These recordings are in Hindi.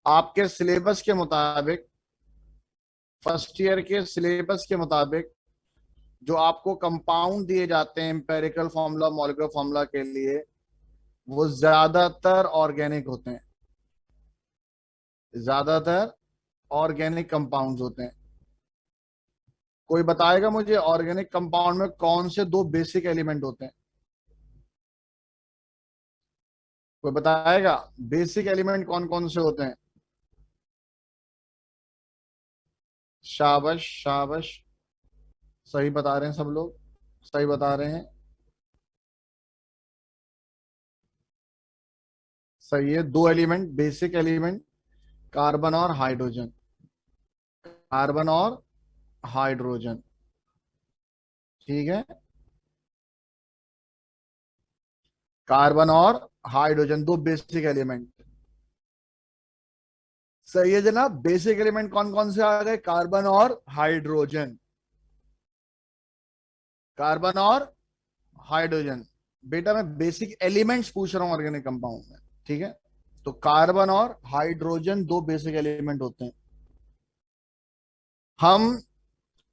आपके सिलेबस के मुताबिक, फर्स्ट ईयर के सिलेबस के मुताबिक, जो आपको कंपाउंड दिए जाते हैं एम्पेरिकल फॉर्मूला मॉलिक्यूलर फॉर्मूला के लिए, वो ज्यादातर ऑर्गेनिक होते हैं। ज्यादातर ऑर्गेनिक कंपाउंड्स होते हैं। कोई बताएगा मुझे ऑर्गेनिक कंपाउंड में कौन से दो बेसिक एलिमेंट होते हैं? कोई बताएगा बेसिक एलिमेंट कौन कौन से होते हैं? शाबाश शाबाश, सही बता रहे हैं सब लोग, सही बता रहे हैं। सही है, दो एलिमेंट, बेसिक एलिमेंट, कार्बन और हाइड्रोजन। कार्बन और हाइड्रोजन, ठीक है। कार्बन और हाइड्रोजन, दो बेसिक एलिमेंट। सही है जनाब। बेसिक एलिमेंट कौन कौन से आ गए? कार्बन और हाइड्रोजन। कार्बन और हाइड्रोजन। बेटा मैं बेसिक एलिमेंट्स पूछ रहा हूं ऑर्गेनिक कंपाउंड में, ठीक है। तो कार्बन और हाइड्रोजन दो बेसिक एलिमेंट होते हैं। हम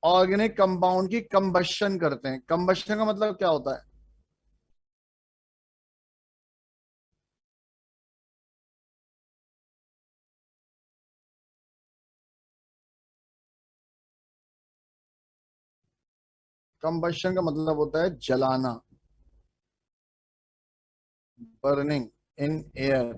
ऑर्गेनिक कंपाउंड की कंबशन करते हैं। कंबशन का मतलब क्या होता है? कंबशन का मतलब होता है जलाना, burning in air.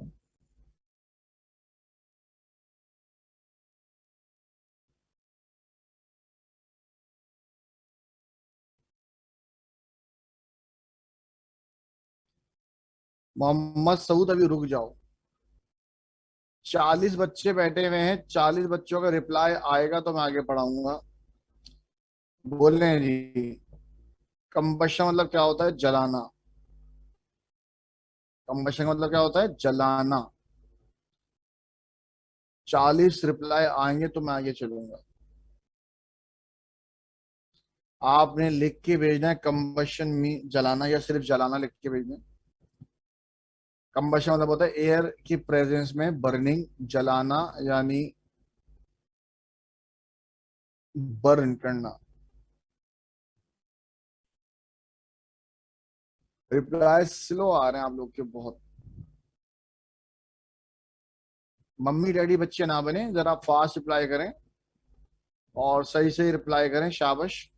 Mohammad Saud अभी रुक जाओ। 40 बच्चे बैठे हुए हैं, 40 बच्चों का रिप्लाई आएगा तो मैं आगे पढ़ाऊंगा। बोल रहे हैं जी। कंबशन मतलब क्या होता है? जलाना। कंबशन का मतलब क्या होता है? जलाना। 40 रिप्लाई आएंगे तो मैं आगे चलूंगा। आपने लिख के भेजना है कंबशन में जलाना, या सिर्फ जलाना लिख के भेजना है। कंबशन मतलब होता है एयर की प्रेजेंस में बर्निंग, जलाना, यानी बर्न करना। रिप्लाई स्लो आ रहे हैं आप लोग के बहुत। मम्मी डैडी बच्चे ना बने, जरा फास्ट रिप्लाई करें और सही सही रिप्लाई करें। शाबाश।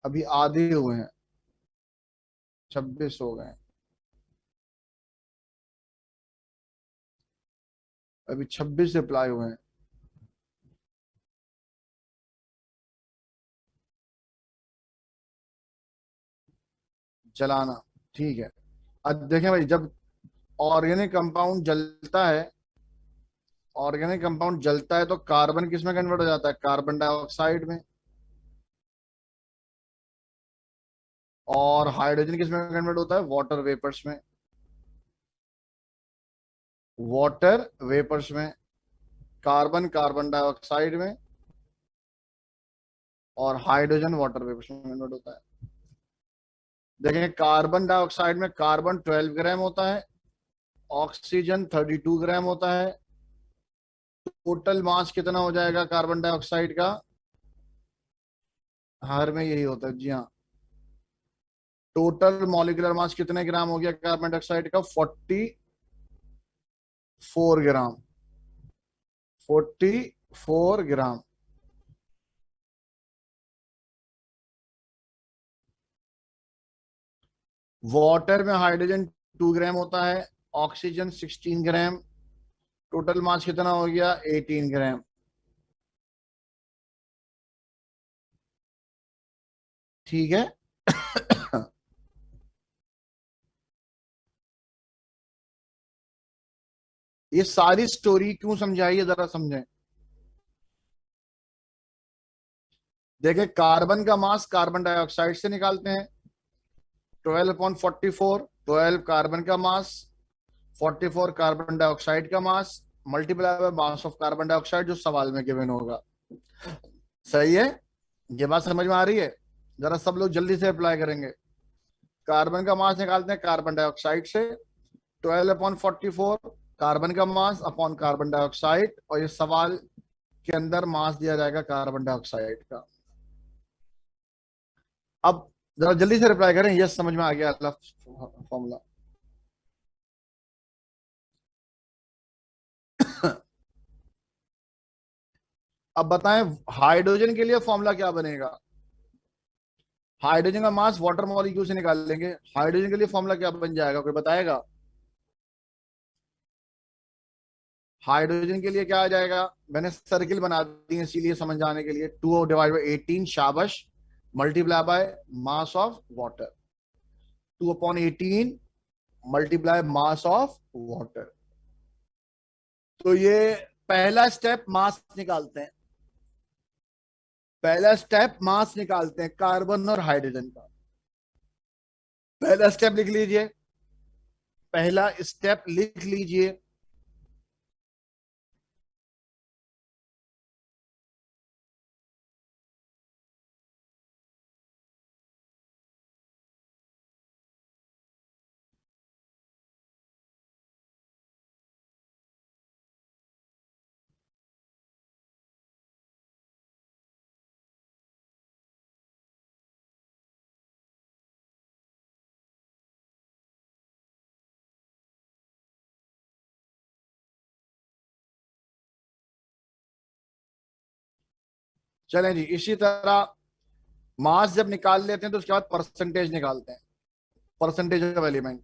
अभी आधे हुए हैं, 26 हो गए हैं। अभी 26 रिप्लाई हुए हैं। जलाना, ठीक है। अब देखें भाई, जब ऑर्गेनिक कंपाउंड जलता है, ऑर्गेनिक कंपाउंड जलता है तो कार्बन किस में कन्वर्ट हो जाता है? कार्बन डाइऑक्साइड में। और हाइड्रोजन किस में कन्वर्ट होता है? वाटर वेपर्स में। वाटर वेपर्स में। कार्बन कार्बन डाइऑक्साइड में। और हाइड्रोजन वाटर वेपर्स में कन्वर्ट होता है। देखें, कार्बन डाइऑक्साइड में कार्बन 12 ग्राम होता है, ऑक्सीजन 32 ग्राम होता है। टोटल मास कितना हो जाएगा कार्बन डाइऑक्साइड का? हर में यही होता है जी हाँ। टोटल मॉलिक्यूलर मास कितने ग्राम हो गया कार्बन डाइऑक्साइड का? 44 ग्राम। 44 ग्राम। वाटर में हाइड्रोजन 2 ग्राम होता है, ऑक्सीजन 16 ग्राम। टोटल मास कितना हो गया? 18 ग्राम। ठीक है। ये सारी स्टोरी क्यों समझाई है, जरा समझें। देखें, कार्बन का मास कार्बन डाइऑक्साइड से निकालते हैं। 12/44, 12 कार्बन का मास, 44 कार्बन डाइऑक्साइड का mass, multiply by mass of carbon dioxide, जो सवाल में गिवन होगा। सही है। ये बात समझ में आ रही है? जरा सब लोग जल्दी से अप्लाई करेंगे। कार्बन का मास निकालते हैं कार्बन डाइऑक्साइड से, 12/44 कार्बन का मास अपॉन कार्बन डाइऑक्साइड, और ये सवाल के अंदर मास दिया जाएगा कार्बन डाइऑक्साइड का। अब जरा जल्दी से रिप्लाई करें, यस समझ में आ गया फॉर्मूला। अब बताएं हाइड्रोजन के लिए फॉर्मूला क्या बनेगा। हाइड्रोजन का मास वाटर मॉलिक्यूल से निकाल लेंगे, हाइड्रोजन के लिए फॉर्मूला क्या बन जाएगा, कोई बताएगा। हाइड्रोजन के लिए क्या आ जाएगा, मैंने सर्किल बना दी है इसीलिए समझ आने के लिए, 2/18 शाबाश, multiply by mass of water, 2/18 multiply mass of water. तो ये पहला स्टेप मास निकालते हैं, पहला स्टेप मास निकालते हैं कार्बन और हाइड्रोजन का। पहला स्टेप लिख लीजिए, पहला स्टेप लिख लीजिए। चलें जी, इसी तरह मास जब निकाल लेते हैं तो उसके बाद परसेंटेज निकालते हैं, percentage of element,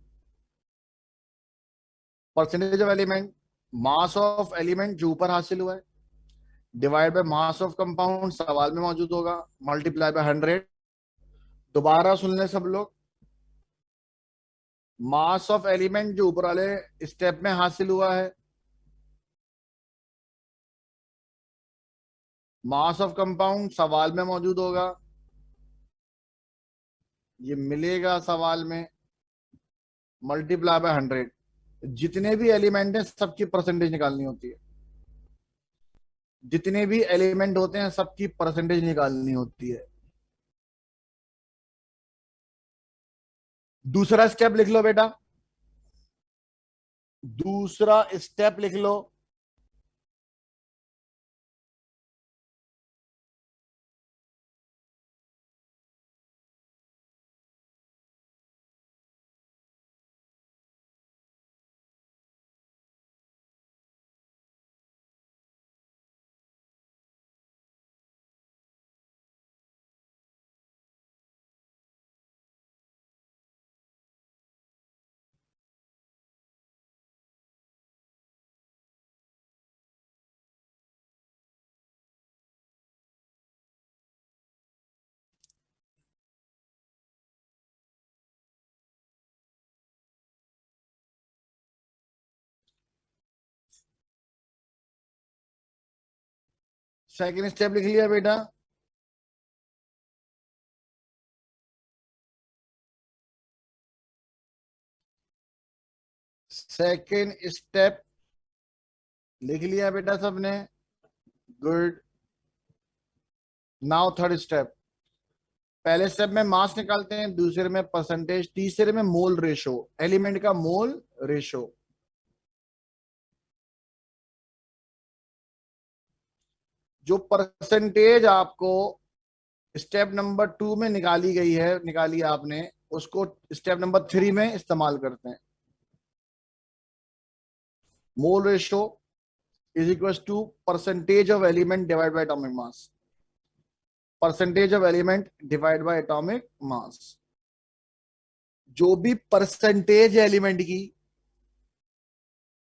percentage of element, mass of element जो ऊपर हासिल हुआ है divide by mass of compound सवाल में मौजूद होगा, मल्टीप्लाई बाय 100। दोबारा सुन लें सब लोग, मास ऑफ एलिमेंट जो ऊपर वाले स्टेप में हासिल हुआ है, मास ऑफ कंपाउंड सवाल में मौजूद होगा, ये मिलेगा सवाल में, मल्टीप्लाई बाय 100। जितने भी एलिमेंट हैं सबकी परसेंटेज निकालनी होती है, जितने भी एलिमेंट होते हैं सबकी परसेंटेज निकालनी होती है। दूसरा स्टेप लिख लो बेटा, दूसरा स्टेप लिख लो, सेकंड स्टेप लिख लिया बेटा। सेकंड स्टेप लिख लिया बेटा सबने, गुड। नाउ थर्ड स्टेप, पहले स्टेप में मास निकालते हैं, दूसरे में परसेंटेज, तीसरे में मोल रेशो, एलिमेंट का मोल रेशो। जो परसेंटेज आपको स्टेप नंबर 2 में निकाली गई है, निकाली आपने, उसको स्टेप नंबर 3 में इस्तेमाल करते हैं। Mole ratio is equal to percentage of element divide by atomic mass, percentage of element divide by atomic mass. जो भी परसेंटेज है एलिमेंट की,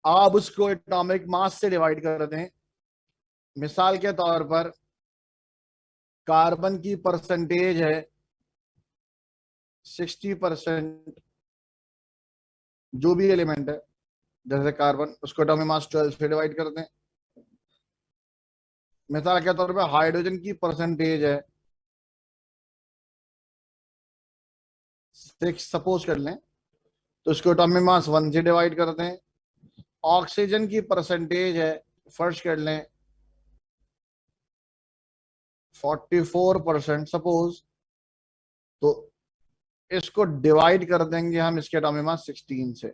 आप उसको एटॉमिक मास से डिवाइड कर दें। मिसाल के तौर पर कार्बन की परसेंटेज है 60%, जो भी एलिमेंट है जैसे कार्बन, उसको एटॉमिक मास 12 से डिवाइड कर दें। मिसाल के तौर पर हाइड्रोजन की परसेंटेज है 6 सपोज कर लें, तो उसको एटॉमिक मास 1 से डिवाइड कर दें। ऑक्सीजन की परसेंटेज है, फर्स्ट कर लें 44% सपोज, तो इसको डिवाइड कर देंगे हम इसके एटॉमिक मास 16 से।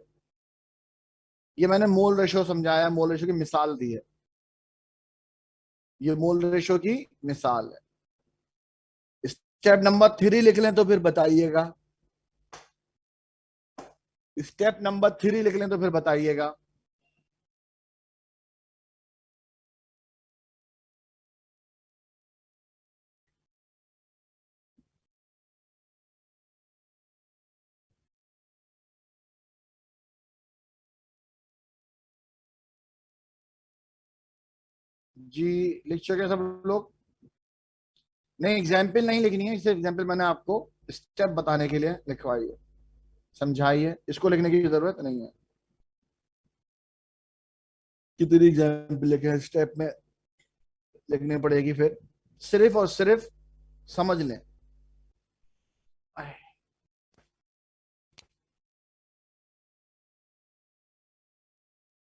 ये मैंने मोल रेशियो समझाया, मोल रेशियो की मिसाल दी है, ये मोल रेशियो की मिसाल है। स्टेप नंबर 3 लिख लें तो फिर बताइएगा, स्टेप नंबर 3 लिख लें तो फिर बताइएगा। जी लिख चुके सब लोग? नहीं, एग्जाम्पल नहीं लिखनी है, सिर्फ एग्जाम्पल मैंने आपको स्टेप बताने के लिए लिखवाई है, समझाई है, इसको लिखने की जरूरत नहीं है। कितनी एग्जाम्पल लिखे स्टेप में लिखनी पड़ेगी फिर, सिर्फ और सिर्फ समझ लें।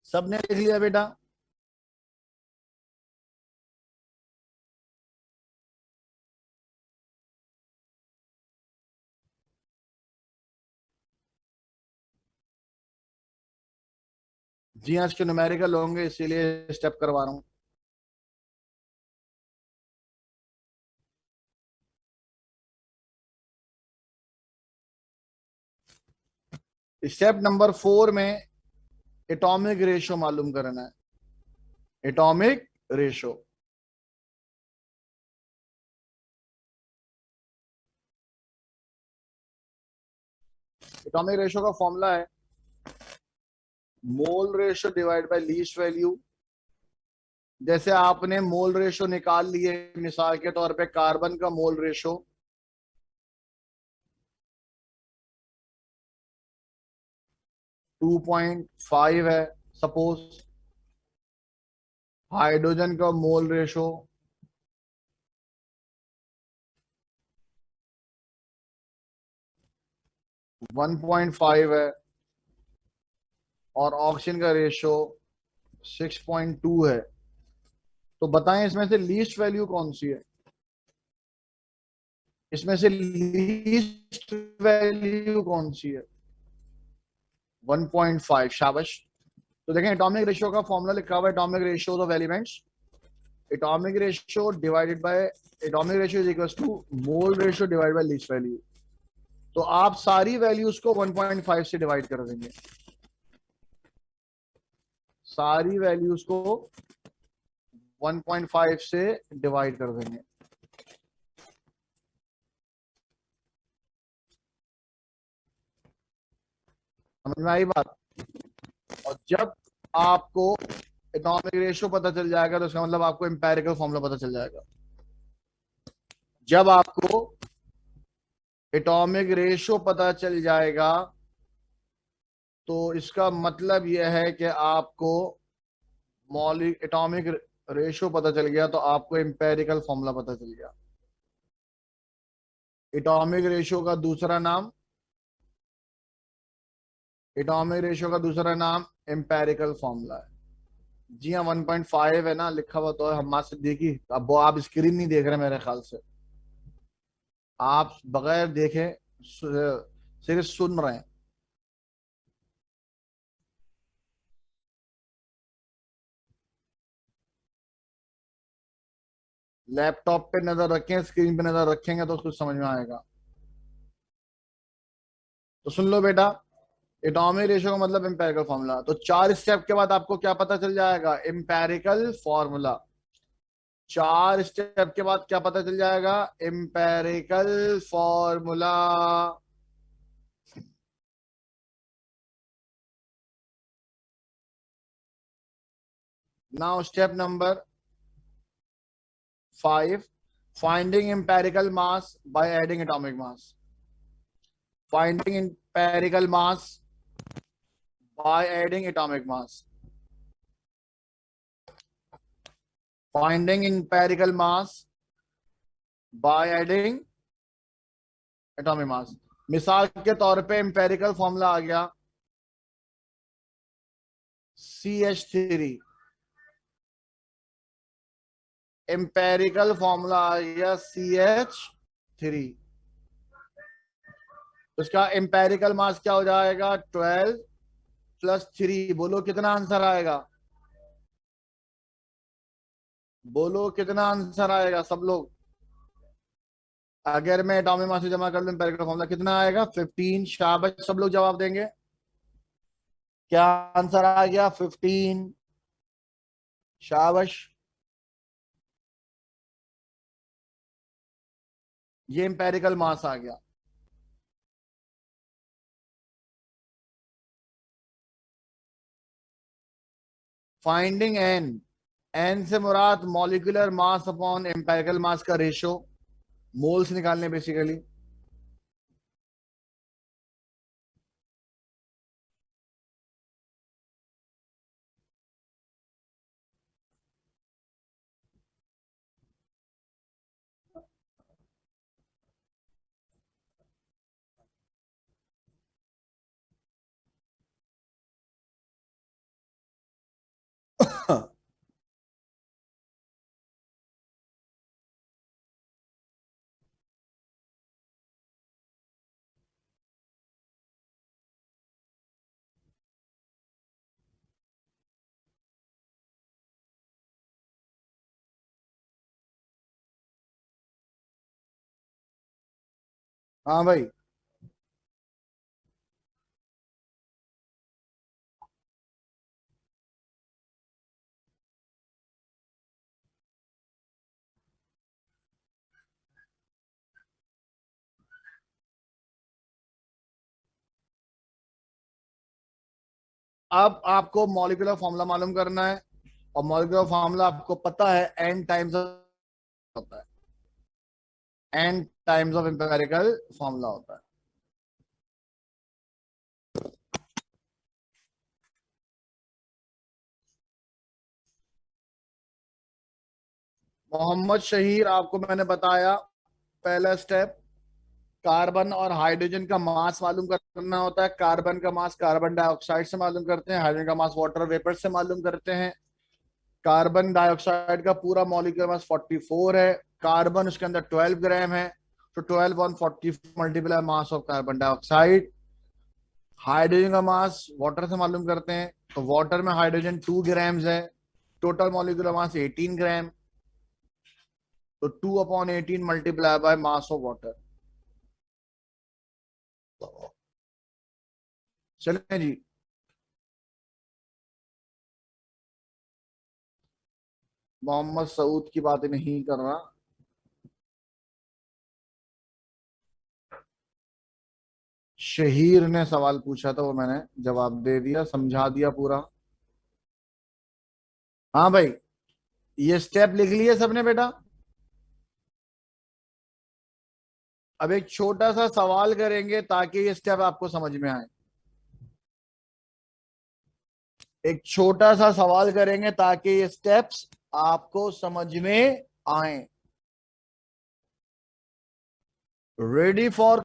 सबने लिख लिया बेटा? जी आज के न्यूमेरिकल होंगे इसीलिए स्टेप करवा रहा हूं। स्टेप नंबर 4 में एटॉमिक रेशो मालूम करना है, एटॉमिक रेशो। एटॉमिक रेशो का फॉर्मूला है mole ratio divide by least value. जैसे आपने मोल रेशो निकाल लिए, मिसाल के तौर पे कार्बन का मोल रेशो 2.5 है सपोज, हाइड्रोजन का मोल रेशो 1.5 है, और ऑक्सीजन का रेशो 6.2 है। तो बताएं इसमें से लीस्ट वैल्यू कौन सी है? इसमें से लीस्ट वैल्यू कौन सी है? 1.5, शाबाश। तो देखें एटॉमिक रेशियो का फॉर्मूला लिखा हुआ है, atomic ratio of elements, atomic ratio divided by, atomic ratio is equal to mole ratio divided by least value. तो आप सारी वैल्यूज को 1.5 से डिवाइड कर देंगे, सारी वैल्यूज को 1.5 से डिवाइड कर देंगे। समझ में आई बात? और जब आपको एटॉमिक रेशियो पता चल जाएगा तो इसका मतलब आपको एम्पेरिकल फॉर्मूला पता चल जाएगा। जब आपको एटॉमिक रेशियो पता चल जाएगा तो इसका मतलब यह है कि आपको मौलिक एटॉमिक रेशियो पता चल गया तो आपको एम्पेरिकल फॉर्मूला पता चल गया। एटॉमिक रेशियो का दूसरा नाम, एटॉमिक रेशियो का दूसरा नाम एम्पेरिकल फॉर्मूला है। जी हाँ 1.5 है ना लिखा हुआ, तो हम से देखी, अब वो आप स्क्रीन नहीं देख रहे मेरे ख्याल से, आप बगैर देखे सिर्फ सुन रहे हैं। लैपटॉप पे नजर रखें, स्क्रीन पे नजर रखेंगे तो कुछ समझ में आएगा। तो सुन लो बेटा, एटॉमिक रेशियो का मतलब एम्पेरिकल फॉर्मूला। तो 4 स्टेप के बाद आपको क्या पता चल जाएगा? Empirical formula. 4 स्टेप के बाद क्या पता चल जाएगा? Empirical formula. Now step number 5, finding empirical mass by adding atomic mass. Finding empirical mass by adding atomic mass. Finding empirical mass by adding atomic mass. मिसाल के तौर पे एम्पेरिकल फॉर्मूला आ गया CH3, एम्पेरिकल फॉर्मूला आ गया CH3। तो इसका एम्पेरिकल मास क्या हो जाएगा, 12 प्लस 3। बोलो कितना आंसर आएगा, बोलो कितना आंसर आएगा सब लोग। अगर मैं एटॉमिक मास जमा कर लूं एम्पेरिकल फॉर्मूला कितना आएगा, 15। शाबाश, सब लोग जवाब देंगे। क्या आंसर आ गया, 15। शाबाश, ये एम्पेरिकल मास आ गया। फाइंडिंग एन, एन से मुराद molecular mass upon empirical mass का रेशो, मोल्स निकालने बेसिकली। हाँ भाई, अब आपको मॉलिक्यूलर फॉर्मूला मालूम करना है, और मॉलिक्यूलर फॉर्मूला आपको पता है, एन टाइम्स होता है, n times of empirical formula होता है। मोहम्मद शहीर, आपको मैंने बताया पहला स्टेप, कार्बन और हाइड्रोजन का मास मालूम करना होता है। कार्बन का मास कार्बन डाइऑक्साइड से मालूम करते हैं, हाइड्रोजन का मास वाटर वेपर से मालूम करते हैं। कार्बन डाइऑक्साइड का पूरा मॉलिक्यूलर मास 44 है, कार्बन उसके अंदर 12 ग्राम है, तो 12 on 40 multiply mass of carbon dioxide. Hydrogen का मास वाटर से मालूम करते हैं, तो वाटर में हाइड्रोजन 2 ग्राम्स है, टोटल मॉलिक्यूलर मास 18 ग्राम, तो 2/18 multiply by mass of water. चलें जी, मोहम्मद सऊद की बात नहीं कर रहा। शहीर ने सवाल पूछा था, वो मैंने जवाब दे दिया, समझा दिया पूरा। हाँ भाई, ये स्टेप लिख लिए सबने बेटा। अब एक छोटा सा सवाल करेंगे ताकि ये स्टेप आपको समझ में आए। एक छोटा सा सवाल करेंगे ताकि ये स्टेप्स आपको समझ में आए। Ready for